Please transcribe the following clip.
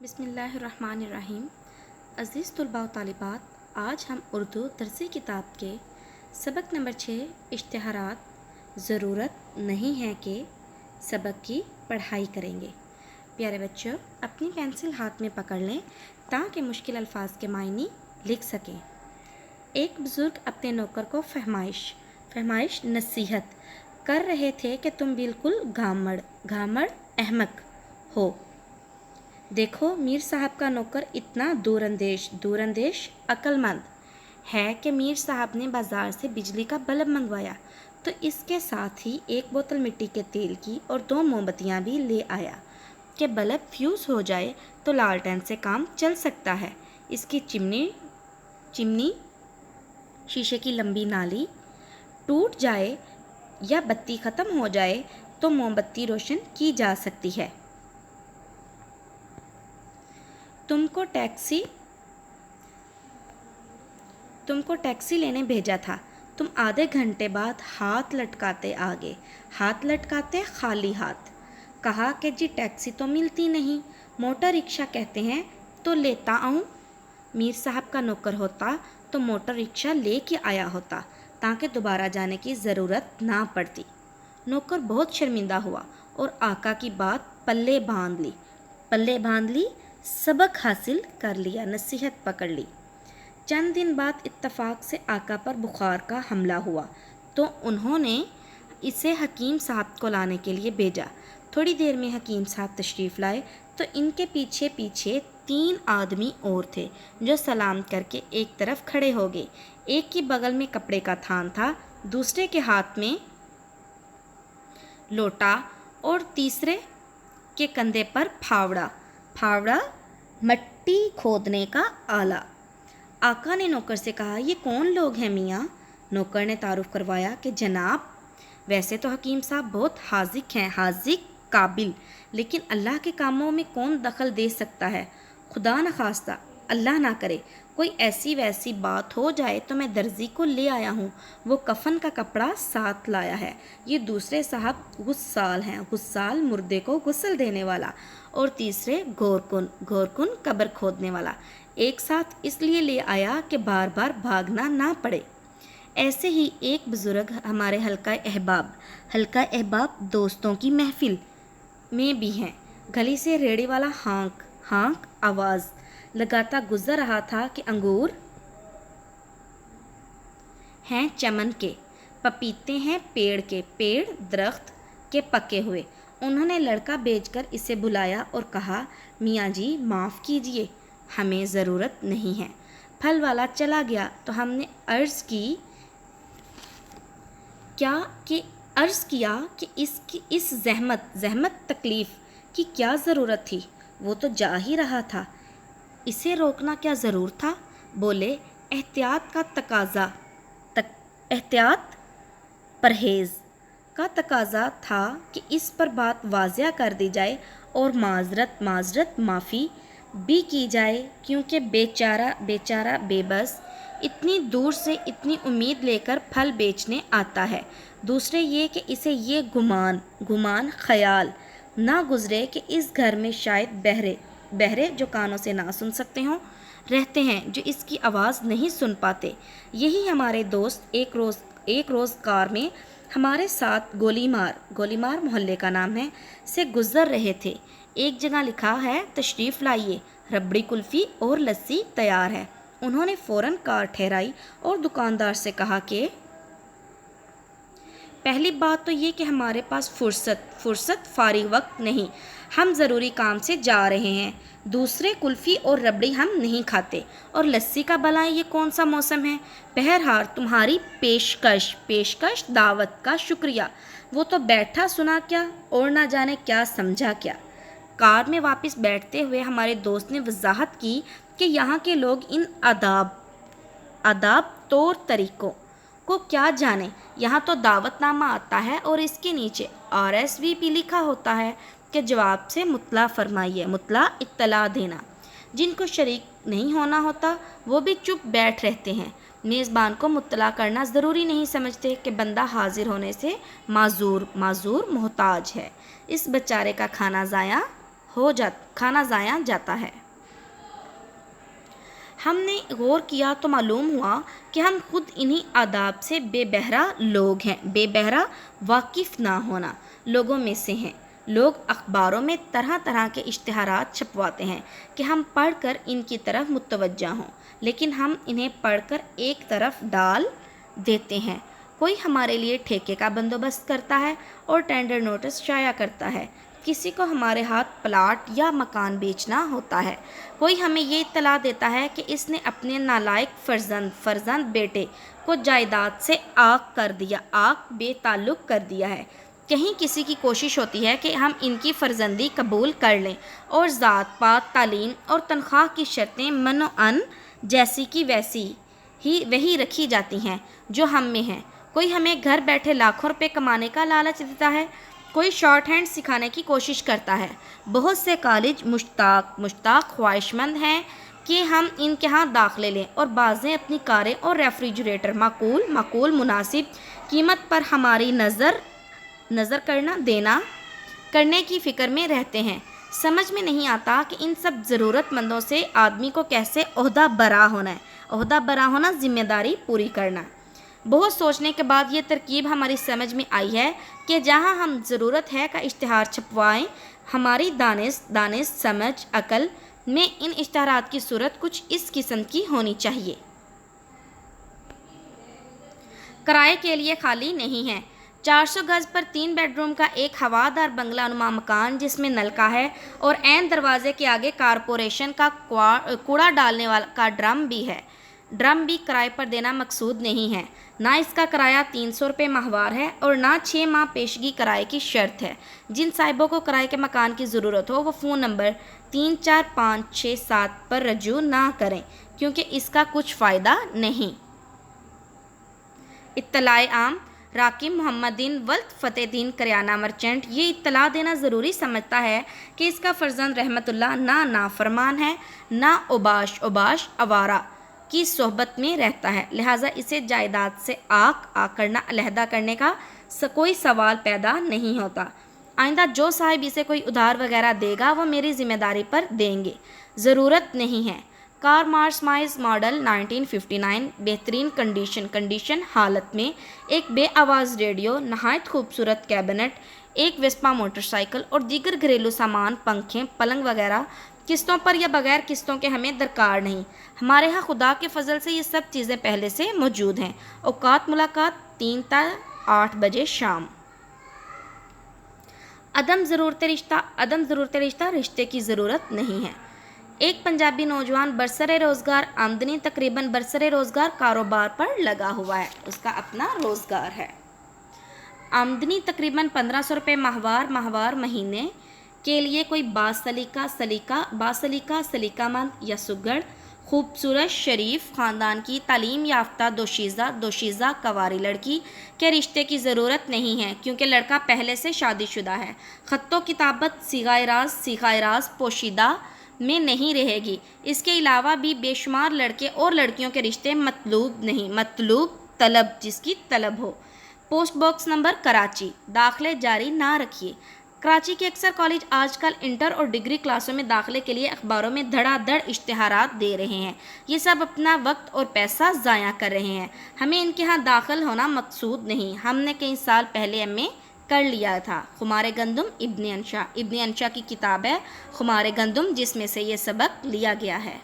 بسم اللہ الرحمن الرحیم۔ عزیز طلباء و طالبات، آج ہم اردو درسی کتاب کے سبق نمبر 6 اشتہارات ضرورت نہیں ہے کہ سبق کی پڑھائی کریں گے۔ پیارے بچوں، اپنی پینسل ہاتھ میں پکڑ لیں تاکہ مشکل الفاظ کے معنی لکھ سکیں۔ ایک بزرگ اپنے نوکر کو فہمائش نصیحت کر رہے تھے کہ تم بالکل گھامڑ احمق ہو۔ دیکھو، میر صاحب کا نوکر اتنا دور اندیش عقل مند ہے کہ میر صاحب نے بازار سے بجلی کا بلب منگوایا تو اس کے ساتھ ہی ایک بوتل مٹی کے تیل کی اور 2 موم بتیاں بھی لے آیا کہ بلب فیوز ہو جائے تو لالٹین سے کام چل سکتا ہے۔ اس کی چمنی شیشے کی لمبی نالی ٹوٹ جائے یا بتی ختم ہو جائے تو موم بتی روشن کی جا سکتی ہے۔ تم کو ٹیکسی لینے بھیجا تھا، تم آدھے گھنٹے بعد ہاتھ لٹکاتے خالی ہاتھ۔ کہا کہ جی ٹیکسی تو ملتی نہیں، موٹر رکشہ کہتے ہیں تو لیتا آؤں۔ میر صاحب کا نوکر ہوتا تو موٹر رکشہ لے کے آیا ہوتا تاکہ دوبارہ جانے کی ضرورت نہ پڑتی۔ نوکر بہت شرمندہ ہوا اور آقا کی بات پلے باندھ لی، سبق حاصل کر لیا، نصیحت پکڑ لی۔ چند دن بعد اتفاق سے آقا پر بخار کا حملہ ہوا تو انہوں نے اسے حکیم صاحب کو لانے کے لیے بھیجا۔ تھوڑی دیر میں حکیم صاحب تشریف لائے تو ان کے پیچھے 3 آدمی اور تھے جو سلام کر کے ایک طرف کھڑے ہو گئے۔ ایک کے بغل میں کپڑے کا تھان تھا، دوسرے کے ہاتھ میں لوٹا اور تیسرے کے کندھے پر پھاوڑا مٹی کھودنے کا آلہ۔ آقا نے نوکر سے کہا، یہ کون لوگ ہیں میاں؟ نوکر نے تعارف کروایا کہ جناب، ویسے تو حکیم صاحب بہت حاذق قابل، لیکن اللہ کے کاموں میں کون دخل دے سکتا ہے؟ خدا نخواستہ، اللہ نہ کرے کوئی ایسی ویسی بات ہو جائے تو میں درزی کو لے آیا ہوں، وہ کفن کا کپڑا ساتھ لایا ہے۔ یہ دوسرے صاحب غسال ہیں، غسال مردے کو غسل دینے والا، اور تیسرے گورکن قبر کھودنے والا۔ ایک ساتھ اس لیے لے آیا کہ بار بار بھاگنا نہ پڑے۔ ایسے ہی ایک بزرگ ہمارے حلقہ احباب دوستوں کی محفل میں بھی ہیں۔ گلی سے ریڑھی والا ہانک آواز لگاتا گزر رہا تھا کہ انگور ہیں چمن کے، پپیتے ہیں پیڑ درخت کے پکے ہوئے۔ انہوں نے لڑکا بھیج کر اسے بلایا اور کہا، میاں جی معاف کیجیے، ہمیں ضرورت نہیں ہے۔ پھل والا چلا گیا تو ہم نے عرض کیا کہ اس زحمت تکلیف کی کیا ضرورت تھی؟ وہ تو جا ہی رہا تھا، اسے روکنا کیا ضرور تھا؟ بولے، پرہیز کا تقاضا تھا کہ اس پر بات واضح کر دی جائے اور معذرت معافی بھی کی جائے، کیونکہ بیچارہ بے بس اتنی دور سے اتنی امید لے کر پھل بیچنے آتا ہے۔ دوسرے یہ کہ اسے یہ گمان خیال نہ گزرے کہ اس گھر میں شاید بہرے جو کانوں سے نہ سن سکتے ہوں رہتے ہیں، جو اس کی آواز نہیں سن پاتے۔ یہی ہمارے دوست ایک روز کار میں ہمارے ساتھ گولی مار محلے کا نام ہے سے گزر رہے تھے۔ ایک جگہ لکھا ہے، تشریف لائیے، ربڑی کلفی اور لسی تیار ہے۔ انہوں نے فوراً کار ٹھہرائی اور دکاندار سے کہا کہ پہلی بات تو یہ کہ ہمارے پاس فرصت فارغ وقت نہیں، ہم ضروری کام سے جا رہے ہیں۔ دوسرے، کلفی اور ربڑی ہم نہیں کھاتے، اور لسی کا بھلا یہ کون سا موسم ہے؟ بہرحال تمہاری پیشکش دعوت کا شکریہ۔ وہ تو بیٹھا سنا کیا اور نہ جانے کیا سمجھا کیا۔ کار میں واپس بیٹھتے ہوئے ہمارے دوست نے وضاحت کی کہ یہاں کے لوگ ان آداب طور طریقوں کو کیا جانے، یہاں تو دعوت نامہ آتا ہے اور اس کے نیچے RSVP لکھا ہوتا ہے کہ جواب سے اطلاع دینا۔ جن کو شریک نہیں ہونا ہوتا وہ بھی چپ بیٹھ رہتے ہیں، میزبان کو مطلع کرنا ضروری نہیں سمجھتے کہ بندہ حاضر ہونے سے معذور محتاج ہے، اس بیچارے کا کھانا ضائع کھانا ضائع جاتا ہے۔ ہم نے غور کیا تو معلوم ہوا کہ ہم خود انہی آداب سے بے بہرہ لوگ ہیں۔ بے بہرہ واقف نہ ہونا لوگوں میں سے ہیں۔ لوگ اخباروں میں طرح طرح کے اشتہارات چھپواتے ہیں کہ ہم پڑھ کر ان کی طرف متوجہ ہوں، لیکن ہم انہیں پڑھ کر ایک طرف ڈال دیتے ہیں۔ کوئی ہمارے لیے ٹھیکے کا بندوبست کرتا ہے اور ٹینڈر نوٹس شائع کرتا ہے۔ کسی کو ہمارے ہاتھ پلاٹ یا مکان بیچنا ہوتا ہے۔ کوئی ہمیں یہ اطلاع دیتا ہے کہ اس نے اپنے نالائق فرزند بیٹے کو جائیداد سے بے تعلق کر دیا ہے۔ کہیں کسی کی کوشش ہوتی ہے کہ ہم ان کی فرزندی قبول کر لیں اور ذات پات، تعلیم اور تنخواہ کی شرطیں منوعاً جیسی کی ویسی ہی وہی رکھی جاتی ہیں جو ہم میں ہیں۔ کوئی ہمیں گھر بیٹھے لاکھوں روپے کمانے کا لالچ دیتا ہے۔ کوئی شارٹ ہینڈ سکھانے کی کوشش کرتا ہے۔ بہت سے کالج مشتاق خواہش مند ہیں کہ ہم ان کے ہاں داخلے لیں، اور بعضیں اپنی کاریں اور ریفریجریٹر معقول مناسب قیمت پر ہماری نظر کرنے کی فکر میں رہتے ہیں۔ سمجھ میں نہیں آتا کہ ان سب ضرورت مندوں سے آدمی کو کیسے عہدہ برا ہونا، ذمہ داری پوری کرنا۔ بہت سوچنے کے بعد یہ ترکیب ہماری سمجھ میں آئی ہے کہ جہاں ہم ضرورت ہے کا اشتہار چھپوائیں، ہماری دانش سمجھ عقل میں ان اشتہارات کی صورت کچھ اس قسم کی ہونی چاہیے۔ کرائے کے لیے خالی نہیں ہے۔ 400 گز پر 3 بیڈ روم کا ایک ہوادار بنگلہ نما مکان جس میں نلکا ہے اور عین دروازے کے آگے کارپوریشن کا کوڑا ڈالنے والا کا ڈرم بھی کرائے پر دینا مقصود نہیں ہے۔ نہ اس کا کرایہ 300 روپے ماہوار ہے اور نہ 6 ماہ پیشگی کرائے کی شرط ہے۔ جن صاحبوں کو کرائے کے مکان کی ضرورت ہو وہ فون نمبر 34567 پر رجوع نہ کریں، کیونکہ اس کا کچھ فائدہ نہیں۔ اطلاع عام: راکب محمد دین ولد فتح دین کریانہ مرچنٹ یہ اطلاع دینا ضروری سمجھتا ہے کہ اس کا فرزند رحمت اللہ نہ نافرمان ہے، نہ اوباش آوارہ کی صحبت میں رہتا ہے، لہٰذا اسے جائیداد سے علیحدہ کرنے کا کوئی سوال پیدا نہیں ہوتا۔ آئندہ جو صاحب اسے کوئی ادھار وغیرہ دے گا وہ میری ذمہ داری پر دیں گے، ضرورت نہیں ہے۔ کار مارسمائز ماڈل 1959 بہترین کنڈیشن حالت میں ایک بے آواز ریڈیو، نہایت خوبصورت کیبنٹ، ایک ویسپا موٹر سائیکل اور دیگر گھریلو سامان، پنکھے، پلنگ وغیرہ قسطوں پر یا بغیر قسطوں کے ہمیں درکار نہیں۔ ہمارے ہاں خدا کے فضل سے یہ سب چیزیں پہلے سے موجود ہیں۔ اوقات ملاقات 3 تا 8 بجے شام۔ عدم ضرورت رشتہ رشتے کی ضرورت نہیں ہے۔ ایک پنجابی نوجوان برسر روزگار آمدنی تقریباً برسر روزگار کاروبار پر لگا ہوا ہے، اس کا اپنا روزگار ہے۔ آمدنی تقریباً 1500 روپے ماہوار مہینے کے لیے کوئی باسلیقہ سلیقہ مند یا سگڑ خوبصورت شریف خاندان کی تعلیم یافتہ دوشیزہ کنواری لڑکی کے رشتے کی ضرورت نہیں ہے، کیونکہ لڑکا پہلے سے شادی شدہ ہے۔ خط و کتابت صیغہ راز پوشیدہ میں نہیں رہے گی۔ اس کے علاوہ بھی بے شمار لڑکے اور لڑکیوں کے رشتے مطلوب طلب جس کی طلب ہو۔ Post box number Karachi. داخلے جاری نہ رکھیے۔ کراچی کے اکثر کالج آج کل انٹر اور ڈگری کلاسوں میں داخلے کے لیے اخباروں میں دھڑا دھڑ اشتہارات دے رہے ہیں۔ یہ سب اپنا وقت اور پیسہ ضائع کر رہے ہیں۔ ہمیں ان کے ہاں داخل ہونا مقصود نہیں۔ ہم نے کئی سال پہلے ایم اے کر لیا تھا۔ خمار گندم ابن انشا کی کتاب ہے خمار گندم، جس میں سے یہ سبق لیا گیا ہے۔